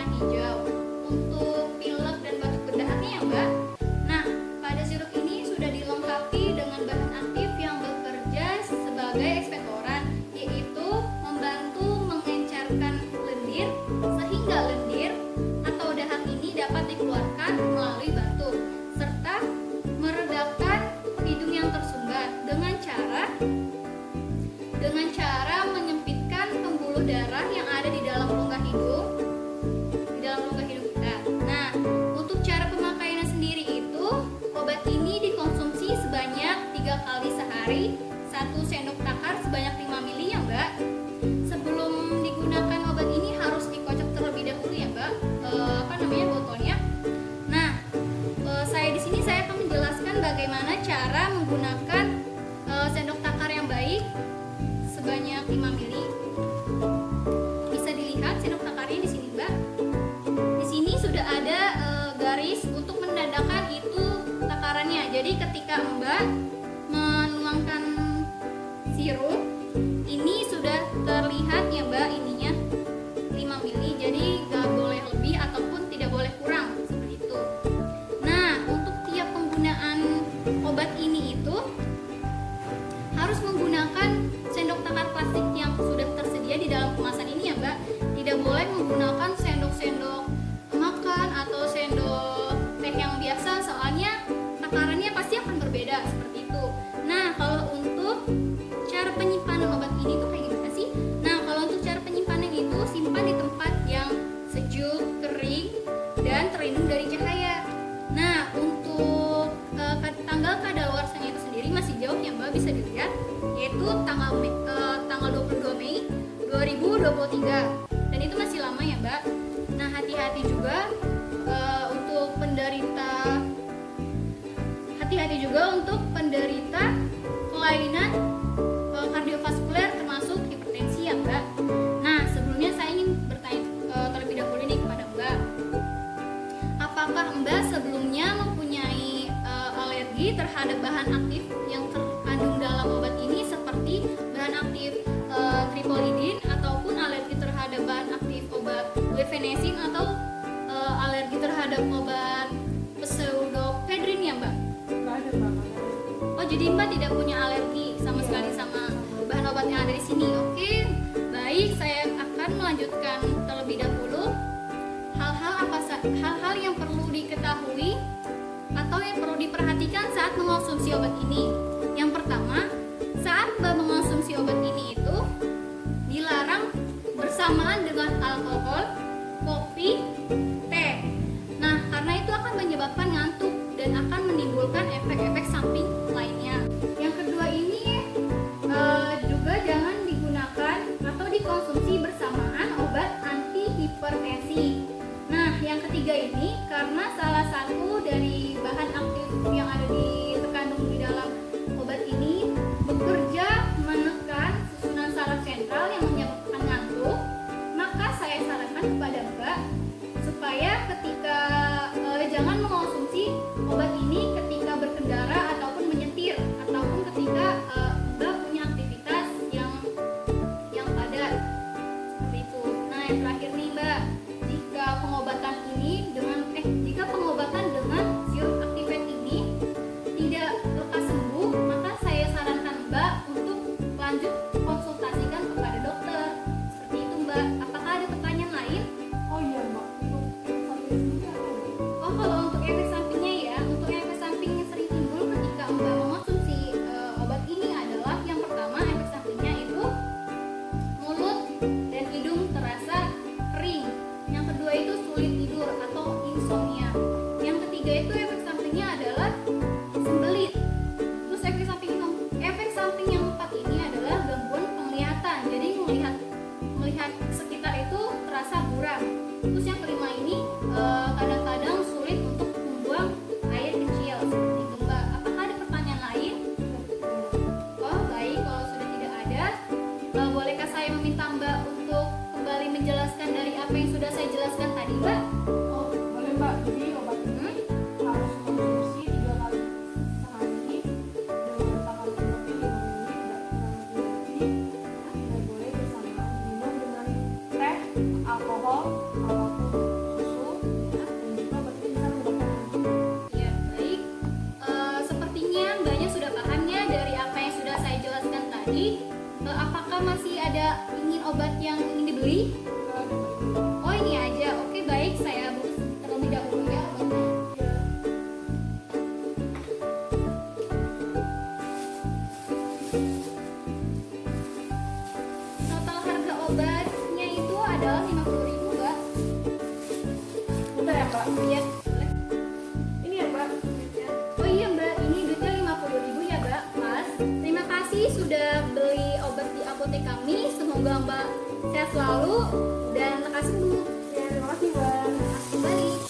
berwarna hijau untuk pilek dan batuk berdahaknya ya Mbak. Nah, pada sirup ini sudah dilengkapi dengan bahan aktif yang bekerja sebagai ekspektoran, yaitu membantu mengencerkan lendir sehingga lendir atau dahak ini dapat dikeluarkan melalui batuk, serta meredakan hidung yang tersumbat dengan cara menyempitkan pembuluh darah yang ada di dalam rongga hidung kita. Nah, untuk cara pemakaiannya sendiri itu, obat ini dikonsumsi sebanyak 3 kali sehari, 1 sendok takar sebanyak 5 ml ya Mbak. Sebelum digunakan obat ini harus dikocok terlebih dahulu ya Mbak, botolnya. Nah, di sini saya akan menjelaskan bagaimana cara menggunakan sendok takar yang baik sebanyak 5 ml. Bisa dilihat sendok takarnya di sini Mbak. Di sini sudah ada garis untuk menandakan itu takarannya. Jadi ketika Mbak menuangkan sirup, ini sudah terlihat ya Mbak, ininya 5 ml. Jadi gak boleh lebih ataupun tidak boleh kurang seperti itu. Nah, untuk tiap penggunaan obat ini itu harus menggunakan sendok takar plastik yang sudah tersedia di dalam kemasan ini ya Mbak. Tidak boleh menggunakan sendok-sendok makan atau sendok teh yang biasa, soalnya takarannya pasti akan berbeda seperti itu. Nah, kalau untuk cara penyimpanan obat ini tuh kayak gimana sih? Nah, kalau untuk cara penyimpanan itu simpan di tempat yang sejuk, kering, dan terlindung dari cahaya. Nah, untuk tanggal kadaluarsanya itu sendiri masih jauh ya Mbak, bisa dilihat, yaitu tanggal 22 Mei 2023, dan itu masih lama ya Mbak. Nah, hati-hati juga untuk penderita kelainan kardiovaskuler termasuk hipertensi ya Mbak. Nah, sebelumnya saya ingin bertanya terlebih dahulu nih kepada Mbak, apakah Mbak sebelumnya mempunyai alergi terhadap bahan aktif yang terkandung dalam obat ini, seperti bahan aktif tripolidin, ataupun alergi terhadap bahan aktif obat guaifenesin, atau alergi terhadap obat pseudoephedrine ya Mbak? Nggak ada Mbak. Oh, jadi Mbak tidak punya alergi sama sekali sama bahan obat yang ada di sini. Oke, baik, saya akan melanjutkan terlebih dahulu hal-hal yang perlu diketahui atau yang perlu diperhatikan saat mengonsumsi obat ini. Yang pertama, saat Mbak mengonsumsi obat ini itu dilarang bersamaan dengan alkohol, kopi, teh. Nah, karena itu akan menyebabkan ngantuk dan akan menimbulkan efek-efek samping lainnya. Yang kedua ini juga jangan digunakan atau dikonsumsi bersamaan obat antihipertensi. Nah, yang ketiga ini karena salah satu dari bahan aktif yang ada terkandung di dalam obat ini bekerja menekan susunan saraf sentral yang menyebabkan ngantuk, maka saya sarankan kepada Mbak supaya ketika jangan mengonsumsi obat ini ketika berkendara ataupun menyetir, ataupun ketika Mbak punya aktivitas yang padat seperti itu. Nah, yang terakhir nih Mbak, jika pengobatan dengan sirup Activate ini tidak lekas sembuh, maka saya sarankan Mbak untuk lanjut konsultasikan kepada dokter. Seperti itu Mbak. Apakah ada pertanyaan lain? Oh iya Mbak, untuk efek samping apa ya? Oh, kalau untuk efek sampingnya ya, untuk efek samping yang sering timbul ketika Mbak mengonsumsi obat ini adalah, yang pertama efek sampingnya itu mulut dan hidung terasa kering. Yang kedua itu sulit tidur atau insomnia. Yang ketiga itu efek sampingnya adalah sembelit. Terus efek samping yang keempat ini adalah gangguan penglihatan. Jadi melihat sekitar itu terasa buram. Terus yang kelima ini kadang-kadang sulit untuk membuang air kecil seperti itu Mbak. Apakah ada pertanyaan lain? Oh baik, kalau sudah tidak ada, bolehkah saya meminta Mbak untuk kembali menjelaskan dari apa yang sudah saya jelaskan tadi Mbak? Oh boleh Mbak, jadi obat ini harus konsumsi 3 kali sehari dengan takaran kopi 5 ml, tidak kurang 3 ml. Tidak boleh bersamaan minum dengan teh, alkohol, ataupun obat yang ingin dibeli? Nggak ada Mbak. Oh ini aja. Oke baik, saya bungkus terlebih dahulu ya obatnya. Ya. Total harga obatnya itu adalah 50.000 Mbak. Bentar ya Mbak. Iya. Ini ya Mbak. duitnya. Oh iya Mbak, ini duitnya 50.000 ya Mbak. Mas, terima kasih sudah beli obat di apotek kami. Semoga Mbak sehat selalu dan lekas sembuh. Ya, terima kasih Mbak. Kembali.